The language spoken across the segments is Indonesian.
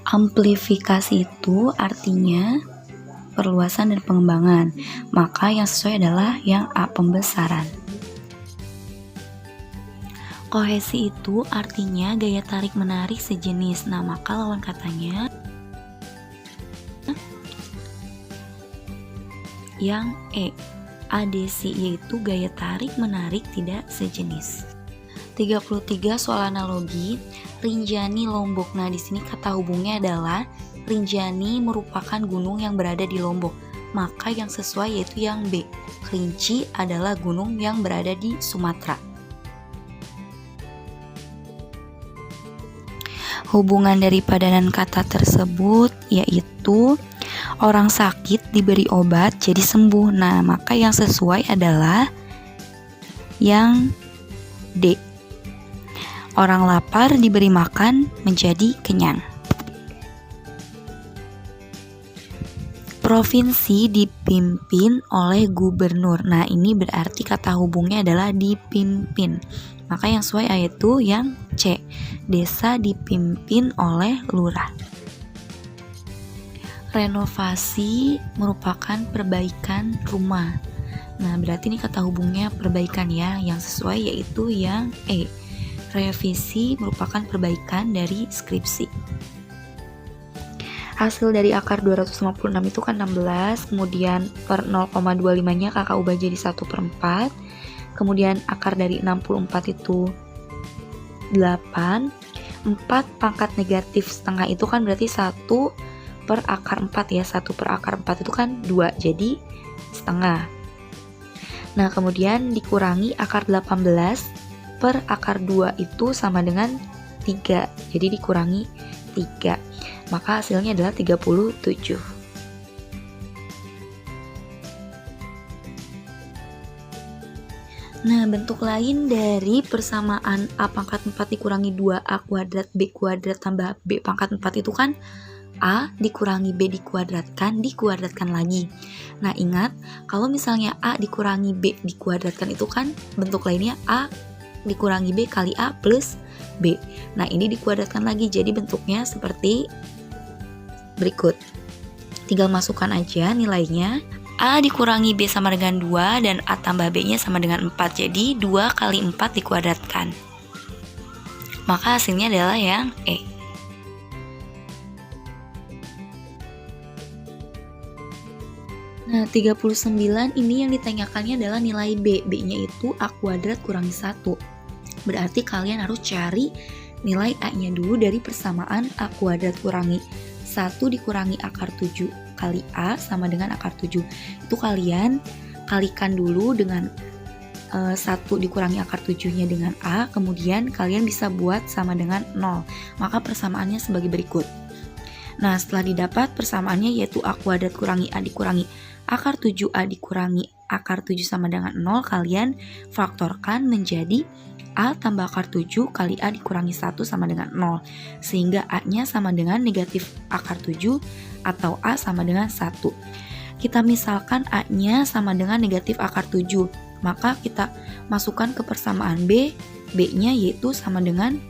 Amplifikasi itu artinya perluasan dan pengembangan, maka yang sesuai adalah yang A, pembesaran. Kohesi itu artinya gaya tarik-menarik sejenis, nah maka lawan katanya yang E, adesi, yaitu gaya tarik-menarik tidak sejenis. 33 soal analogi, Rinjani Lombok. Nah, di sini kata hubungnya adalah Rinjani merupakan gunung yang berada di Lombok, maka yang sesuai yaitu yang B. Kerinci adalah gunung yang berada di Sumatera. Hubungan dari padanan kata tersebut yaitu orang sakit diberi obat jadi sembuh. Nah, maka yang sesuai adalah yang D. Orang lapar diberi makan menjadi kenyang. Provinsi dipimpin oleh gubernur. Nah, ini berarti kata hubungnya adalah dipimpin. Maka yang sesuai yaitu yang C. Desa dipimpin oleh lurah. Renovasi merupakan perbaikan rumah. Nah, berarti ini kata hubungnya perbaikan ya. Yang sesuai yaitu yang E. Revisi merupakan perbaikan dari skripsi. Hasil dari akar 256 itu kan 16, kemudian per 0,25-nya kakak ubah jadi 1/4, kemudian akar dari 64 itu 8, 4 pangkat negatif setengah itu kan berarti 1 per akar 4 ya, 1 per akar 4 itu kan 2, jadi setengah. Nah, kemudian dikurangi akar 18 per akar 2 itu sama dengan 3, jadi dikurangi 3, maka hasilnya adalah 37. Nah, bentuk lain dari persamaan A pangkat 4 dikurangi 2A kuadrat B kuadrat tambah B pangkat 4 itu kan A dikurangi B dikuadratkan lagi. Nah, ingat, kalau misalnya A dikurangi B dikuadratkan itu kan bentuk lainnya A dikurangi B kali A plus B. Nah, ini dikuadratkan lagi, jadi bentuknya seperti berikut. Tinggal masukkan aja nilainya. A dikurangi B sama dengan 2 dan A tambah B nya sama dengan 4, jadi 2 kali 4 dikuadratkan. Maka hasilnya adalah yang E. Nah, 39 ini yang ditanyakannya adalah nilai B. B-nya itu A kuadrat kurangi 1. Berarti kalian harus cari nilai A-nya dulu dari persamaan A kuadrat kurangi 1 dikurangi akar 7 kali A sama dengan akar 7. Itu kalian kalikan dulu dengan 1 dikurangi akar 7-nya dengan A, kemudian kalian bisa buat sama dengan 0. Maka persamaannya sebagai berikut. Nah, setelah didapat persamaannya yaitu A kuadrat kurangi A dikurangi akar 7A dikurangi akar 7 sama dengan 0, kalian faktorkan menjadi A tambah akar 7 kali A dikurangi 1 sama dengan 0. Sehingga A-nya sama dengan negatif akar 7 atau A sama dengan 1. Kita misalkan A-nya sama dengan negatif akar 7. Maka kita masukkan ke persamaan B. B-nya yaitu sama dengan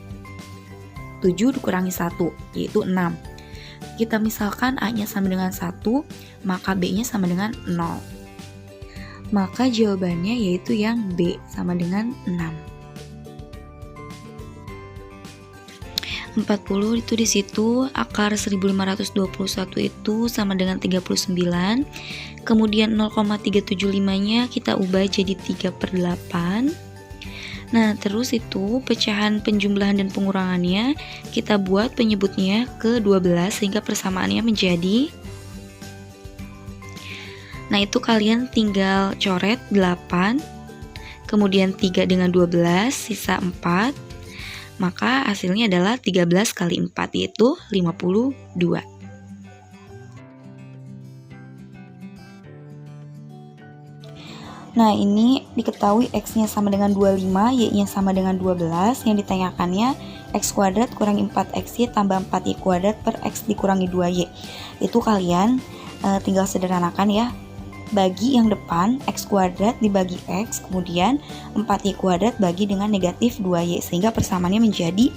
7 dikurangi 1, yaitu 6. Kita misalkan A-nya sama dengan 1, maka B-nya sama dengan 0. Maka jawabannya yaitu yang B sama dengan 6. 40 itu di situ akar 1521 itu sama dengan 39. Kemudian 0,375-nya kita ubah jadi 3/8. Nah, terus itu pecahan penjumlahan dan pengurangannya kita buat penyebutnya ke 12 sehingga persamaannya menjadi. Nah, itu kalian tinggal coret 8, kemudian 3 dengan 12, sisa 4. Maka hasilnya adalah 13 kali 4 yaitu 52. Nah, ini diketahui X-nya sama dengan 25, Y-nya sama dengan 12. Yang ditanyakannya X kuadrat kurangi 4XY tambah 4Y kuadrat per X dikurangi 2Y. Itu kalian tinggal sederhanakan ya. bagi yang depan, X kuadrat dibagi X, kemudian 4Y kuadrat bagi dengan negatif 2Y, sehingga persamaannya menjadi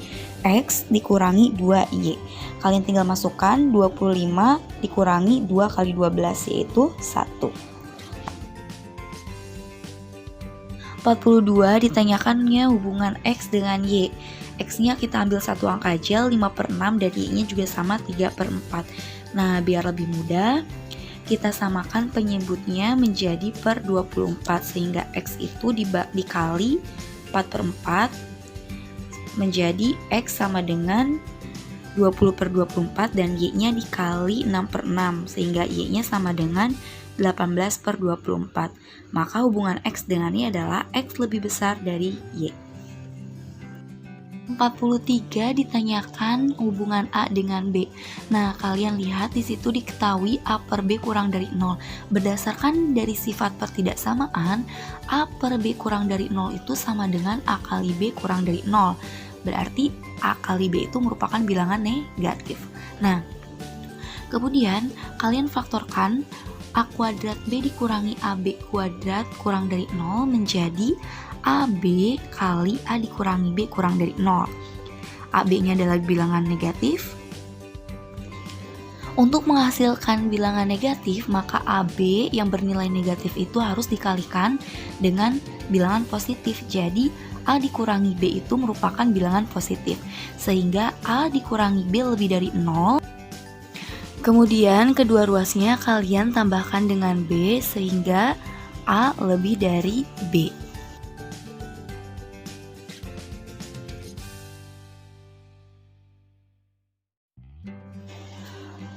X dikurangi 2Y. Kalian tinggal masukkan 25 dikurangi 2 kali 12, yaitu 1. 42 ditanyakannya hubungan X dengan Y. X-nya kita ambil satu angka aja, 5/6, dan Y-nya juga sama, 3/4. Nah, biar lebih mudah, kita samakan penyebutnya menjadi per 24, sehingga X itu dikali 4/4 menjadi X sama dengan 20/24, dan Y-nya dikali 6/6, sehingga Y-nya sama dengan 18/24. Maka hubungan X dengan Y adalah X lebih besar dari Y. 43 ditanyakan hubungan A dengan B. Nah, kalian lihat di situ diketahui A per B kurang dari 0. Berdasarkan dari sifat pertidaksamaan, A per B kurang dari 0 itu sama dengan A kali B kurang dari 0. Berarti A kali B itu merupakan bilangan negatif. Nah, kemudian kalian faktorkan A kuadrat B dikurangi AB kuadrat kurang dari 0 menjadi AB kali A dikurangi B kurang dari 0. AB-nya adalah bilangan negatif. Untuk menghasilkan bilangan negatif, maka AB yang bernilai negatif itu harus dikalikan dengan bilangan positif. Jadi, A dikurangi B itu merupakan bilangan positif. Sehingga A dikurangi B lebih dari 0. Kemudian kedua ruasnya kalian tambahkan dengan B sehingga A lebih dari B.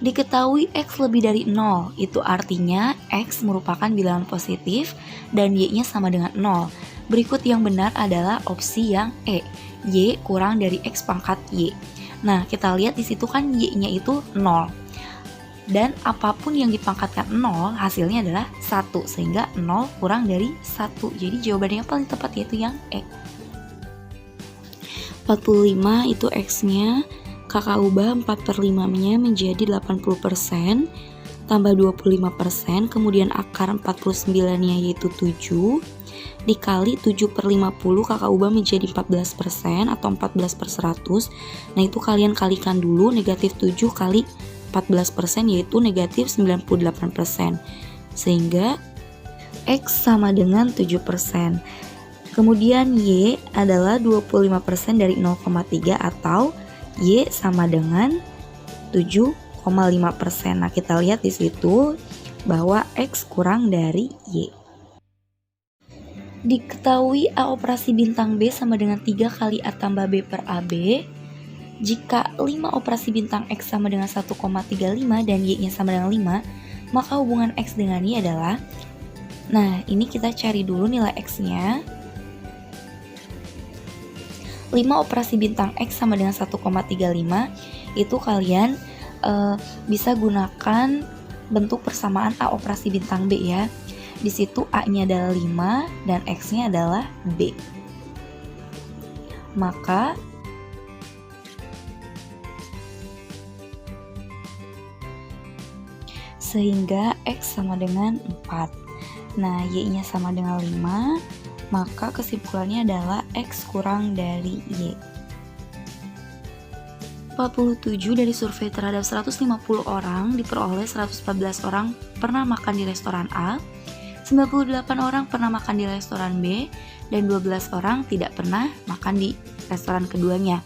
Diketahui X lebih dari 0, itu artinya X merupakan bilangan positif dan Y-nya sama dengan 0. Berikut yang benar adalah opsi yang E, Y kurang dari X pangkat Y. Nah, kita lihat di situ kan Y-nya itu 0. Dan apapun yang dipangkatkan 0 hasilnya adalah 1, sehingga 0 kurang dari 1. Jadi jawabannya yang paling tepat yaitu yang E. 45 itu X-nya, kakak ubah 4/5-nya menjadi 80%, tambah 25%, kemudian akar 49-nya yaitu 7, dikali 7/50, kakak ubah menjadi 14% atau 14/100. Nah, itu kalian kalikan dulu, negatif 7 kali 14% yaitu negatif 98%, sehingga X sama dengan 7%. Kemudian Y adalah 25% dari 0,3 atau Y sama dengan 7,5%. Nah, kita lihat di situ bahwa X kurang dari Y. Diketahui A operasi bintang B sama dengan 3 kali A tambah B per AB. Jika 5 operasi bintang X sama dengan 1,35 dan Y-nya sama dengan 5, maka hubungan X dengan Y adalah, nah ini kita cari dulu nilai X-nya. 5 operasi bintang X sama dengan 1,35, itu kalian bisa gunakan bentuk persamaan A operasi bintang B ya. Di situ A-nya adalah 5 dan X-nya adalah B. Maka sehingga X sama dengan 4. Nah, Y-nya sama dengan 5, maka kesimpulannya adalah X kurang dari Y. 47 dari survei terhadap 150 orang diperoleh 114 orang pernah makan di restoran A, 98 orang pernah makan di restoran B, dan 12 orang tidak pernah makan di restoran keduanya.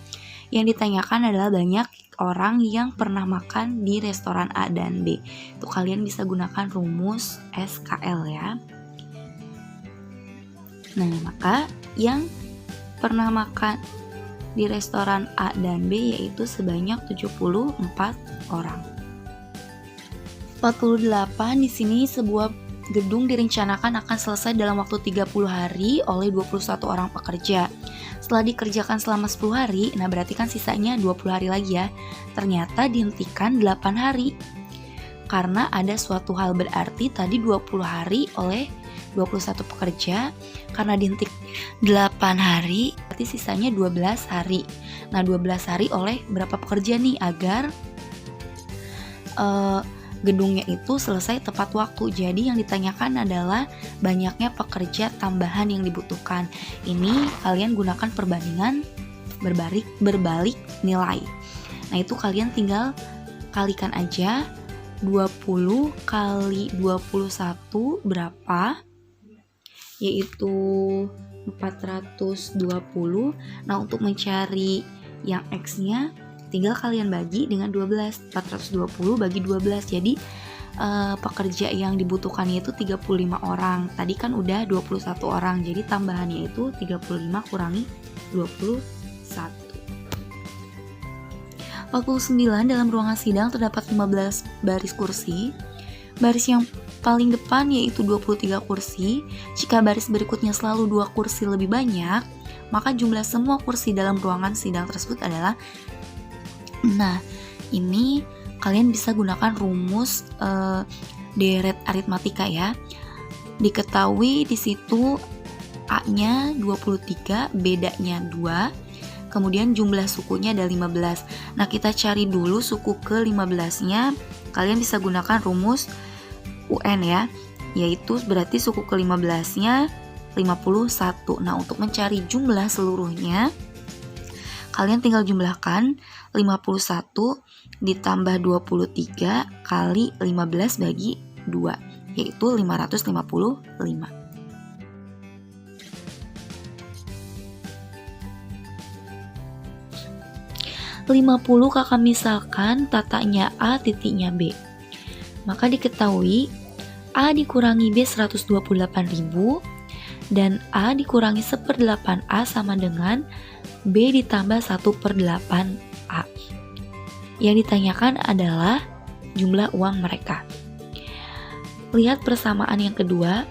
Yang ditanyakan adalah banyak orang yang pernah makan di restoran A dan B. Itu kalian bisa gunakan rumus SKL ya. Nah, maka yang pernah makan di restoran A dan B yaitu sebanyak 74 orang. 48 di sini sebuah gedung direncanakan akan selesai dalam waktu 30 hari oleh 21 orang pekerja. Setelah dikerjakan selama 10 hari, nah berarti kan sisanya 20 hari lagi ya. Ternyata dihentikan 8 hari. Karena ada suatu hal, berarti tadi 20 hari oleh 21 pekerja, karena dihentikan 8 hari, berarti sisanya 12 hari. Nah, 12 hari oleh berapa pekerja nih agar gedungnya itu selesai tepat waktu. Jadi yang ditanyakan adalah banyaknya pekerja tambahan yang dibutuhkan. Ini kalian gunakan perbandingan berbalik nilai. Nah, itu kalian tinggal kalikan aja 20 kali 21 berapa? Yaitu 420. Nah, untuk mencari yang X-nya tinggal kalian bagi dengan 12. 420 bagi 12. Jadi pekerja yang dibutuhkannya itu 35 orang. Tadi kan udah 21 orang. Jadi tambahannya itu 35 kurangi 21. 49 dalam ruangan sidang terdapat 15 baris kursi. Baris yang paling depan yaitu 23 kursi. Jika baris berikutnya selalu 2 kursi lebih banyak, maka jumlah semua kursi dalam ruangan sidang tersebut adalah. Nah, ini kalian bisa gunakan rumus deret aritmatika ya. Diketahui di situ A-nya 23, bedanya 2. Kemudian jumlah sukunya ada 15. Nah, kita cari dulu suku ke-15-nya. Kalian bisa gunakan rumus UN ya, yaitu berarti suku ke-15-nya 51. Nah, untuk mencari jumlah seluruhnya, kalian tinggal jumlahkan 51 ditambah 23 kali 15 bagi 2, yaitu 555. 50 kakak misalkan tatanya A titiknya B. Maka diketahui A dikurangi B 128.000 dan A dikurangi 1/8A sama dengan B ditambah 1/8A. Yang ditanyakan adalah jumlah uang mereka. Lihat persamaan yang kedua.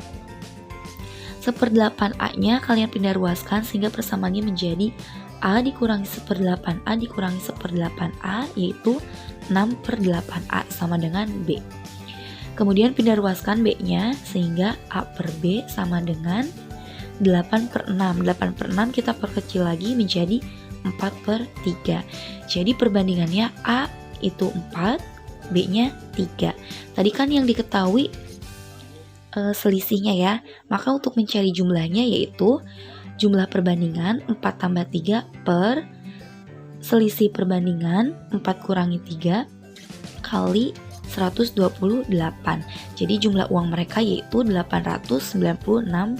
1/8A-nya kalian pindah ruaskan sehingga persamaannya menjadi A dikurangi 1/8A dikurangi 1/8A, yaitu 6/8A sama dengan B. Kemudian pindah ruaskan B-nya sehingga A per B sama dengan 8/6. 8/6 kita perkecil lagi menjadi 4/3. Jadi perbandingannya A itu 4, B-nya 3. Tadi kan yang diketahui selisihnya ya. Maka untuk mencari jumlahnya yaitu jumlah perbandingan 4 tambah 3 per selisih perbandingan 4 kurangi 3 kali 128. Jadi jumlah uang mereka yaitu 896.000.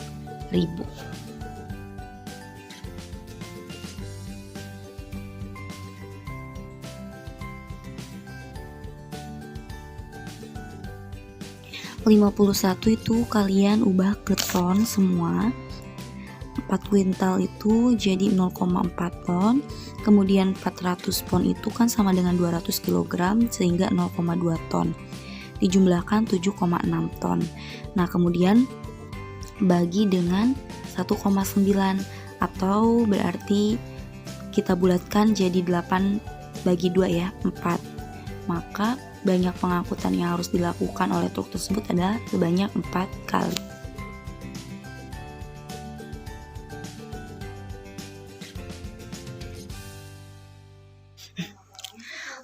(51) itu kalian ubah ke ton semua. 4 kuintal itu jadi 0,4 ton. Kemudian 400 pon itu kan sama dengan 200 kg sehingga 0,2 ton. Dijumlahkan 7,6 ton. Nah, kemudian bagi dengan 1,9 atau berarti kita bulatkan jadi 8 bagi 2 ya, 4. Maka banyak pengangkutan yang harus dilakukan oleh truk tersebut adalah sebanyak 4 kali.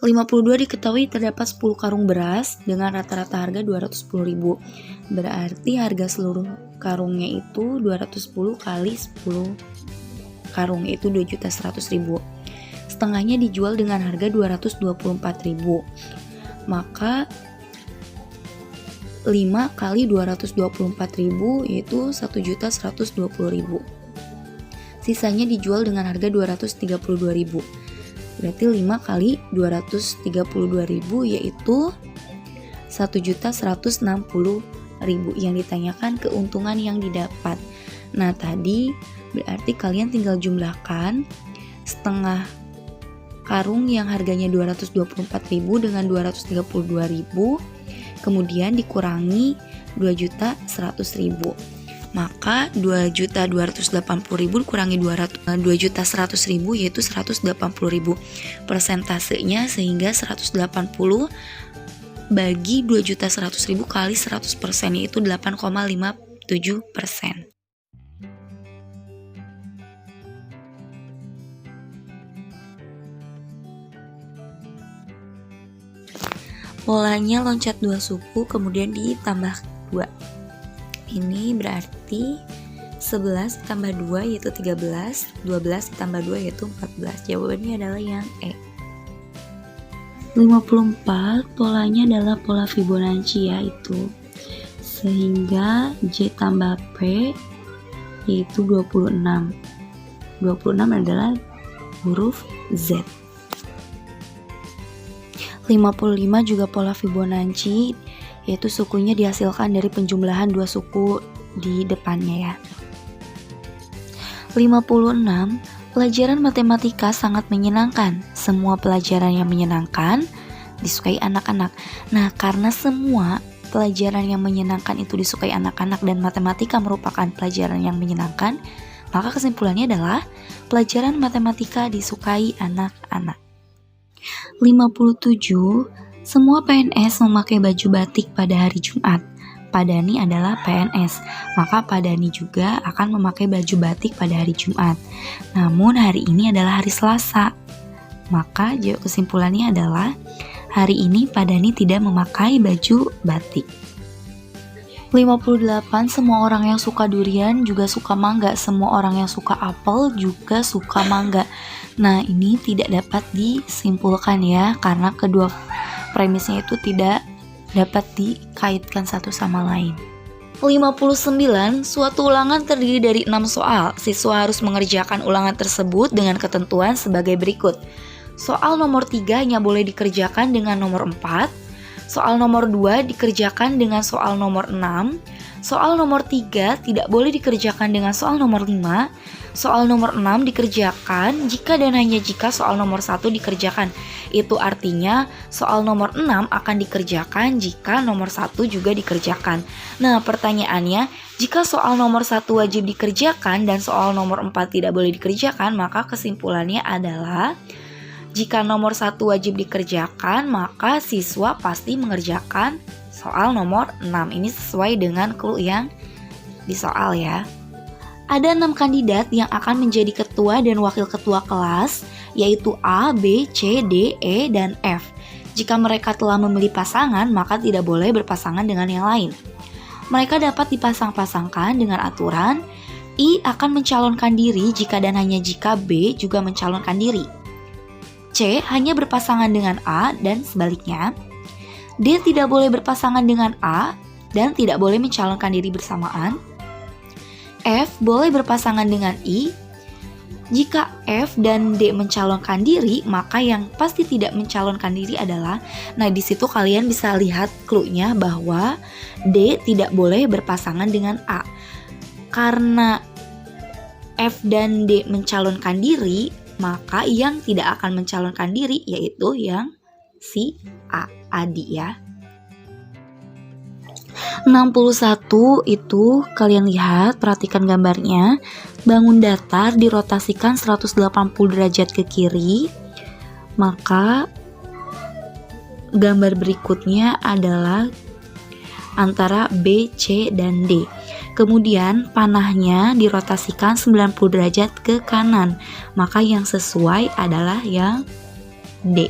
52 diketahui terdapat 10 karung beras dengan rata-rata harga 210.000. Berarti harga seluruh karungnya itu 210 kali 10 karung, itu 2.100.000. Setengahnya dijual dengan harga 224.000. Maka 5 kali 224.000 yaitu 1.120.000. Sisanya dijual dengan harga 232.000. Berarti 5 kali 232.000 yaitu 1.160.000. Yang ditanyakan keuntungan yang didapat. Nah, tadi berarti kalian tinggal jumlahkan setengah karung yang harganya 224.000 dengan 232.000, kemudian dikurangi 2.100.000. Maka 2.280.000 dikurangi 2.100.000 yaitu 180.000. Persentasenya sehingga 180 bagi 2.100.000 kali 100% yaitu 8,57%. Polanya loncat 2 suku kemudian ditambah 2. Ini berarti 11 ditambah 2 yaitu 13, 12 ditambah 2 yaitu 14. Jawabannya adalah yang E. 54 polanya adalah pola Fibonacci yaitu sehingga J tambah P yaitu 26. 26 adalah huruf Z. 55 juga pola Fibonacci yaitu sukunya dihasilkan dari penjumlahan 2 suku di depannya ya. 56 pelajaran matematika sangat menyenangkan. Semua pelajaran yang menyenangkan disukai anak-anak. Nah, karena semua pelajaran yang menyenangkan itu disukai anak-anak dan matematika merupakan pelajaran yang menyenangkan, maka kesimpulannya adalah pelajaran matematika disukai anak-anak. 57. Semua PNS memakai baju batik pada hari Jumat. Pak Dani adalah PNS, maka Pak Dani juga akan memakai baju batik pada hari Jumat. Namun hari ini adalah hari Selasa, maka kesimpulannya adalah hari ini Pak Dani tidak memakai baju batik. 58. Semua orang yang suka durian juga suka mangga. Semua orang yang suka apel juga suka mangga. Nah, ini tidak dapat disimpulkan ya, karena kedua premisnya itu tidak dapat dikaitkan satu sama lain. 59. Suatu ulangan terdiri dari 6 soal. Siswa harus mengerjakan ulangan tersebut dengan ketentuan sebagai berikut. Soal nomor 3 hanya boleh dikerjakan dengan nomor 4. Soal nomor 2 dikerjakan dengan soal nomor 6. Soal nomor 3 tidak boleh dikerjakan dengan soal nomor 5. Soal nomor 6 dikerjakan jika dan hanya jika soal nomor 1 dikerjakan. Itu artinya soal nomor 6 akan dikerjakan jika nomor 1 juga dikerjakan. Nah, pertanyaannya, jika soal nomor 1 wajib dikerjakan dan soal nomor 4 tidak boleh dikerjakan, maka kesimpulannya adalah jika nomor 1 wajib dikerjakan, maka siswa pasti mengerjakan soal nomor 6. Ini sesuai dengan clue yang di soal ya. Ada 6 kandidat yang akan menjadi ketua dan wakil ketua kelas, yaitu A, B, C, D, E, dan F. Jika mereka telah memilih pasangan, maka tidak boleh berpasangan dengan yang lain. Mereka dapat dipasang-pasangkan dengan aturan I akan mencalonkan diri jika dan hanya jika B juga mencalonkan diri. C hanya berpasangan dengan A dan sebaliknya. D tidak boleh berpasangan dengan A dan tidak boleh mencalonkan diri bersamaan. F boleh berpasangan dengan I. Jika F dan D mencalonkan diri, maka yang pasti tidak mencalonkan diri adalah, nah di situ kalian bisa lihat clue-nya bahwa D tidak boleh berpasangan dengan A. Karena F dan D mencalonkan diri, maka yang tidak akan mencalonkan diri yaitu yang si A, Adi ya. 61 itu kalian lihat, perhatikan gambarnya. Bangun datar dirotasikan 180 derajat ke kiri. Maka gambar berikutnya adalah antara B, C, dan D. Kemudian panahnya dirotasikan 90 derajat ke kanan. Maka yang sesuai adalah yang D.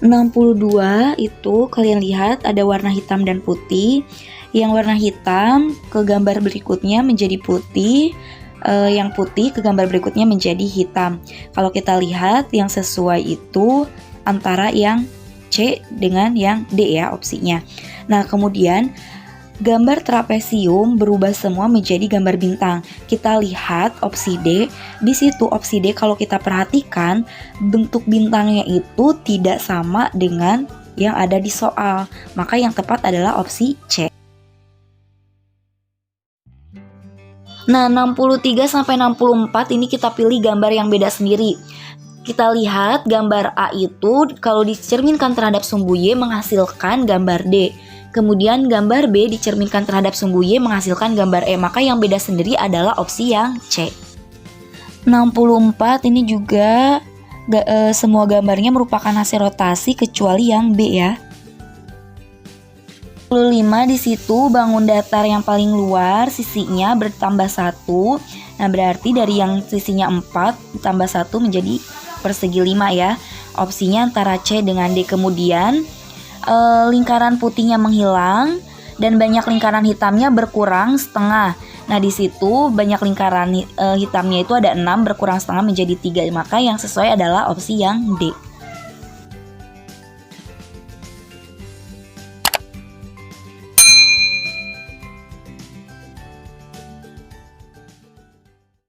62 itu kalian lihat ada warna hitam dan putih. Yang warna hitam ke gambar berikutnya menjadi putih, yang putih ke gambar berikutnya menjadi hitam. Kalau kita lihat yang sesuai itu antara yang C dengan yang D ya opsinya. Nah, kemudian gambar trapesium berubah semua menjadi gambar bintang. Kita lihat opsi D. Di situ opsi D kalau kita perhatikan bentuk bintangnya itu tidak sama dengan yang ada di soal. Maka yang tepat adalah opsi C. Nah, 63 sampai 64 ini kita pilih gambar yang beda sendiri. Kita lihat gambar A itu kalau dicerminkan terhadap sumbu Y menghasilkan gambar D. Kemudian gambar B dicerminkan terhadap sumbu Y menghasilkan gambar E. Maka yang beda sendiri adalah opsi yang C. 64 ini juga semua gambarnya merupakan hasil rotasi kecuali yang B ya. 65 di situ bangun datar yang paling luar sisinya bertambah 1. Nah, berarti dari yang sisinya 4 ditambah 1 menjadi persegi 5 ya. Opsinya antara C dengan D. Kemudian lingkaran putihnya menghilang dan banyak lingkaran hitamnya berkurang setengah. Nah, di situ banyak lingkaran hitamnya itu ada 6, berkurang setengah menjadi 3. Maka yang sesuai adalah opsi yang D.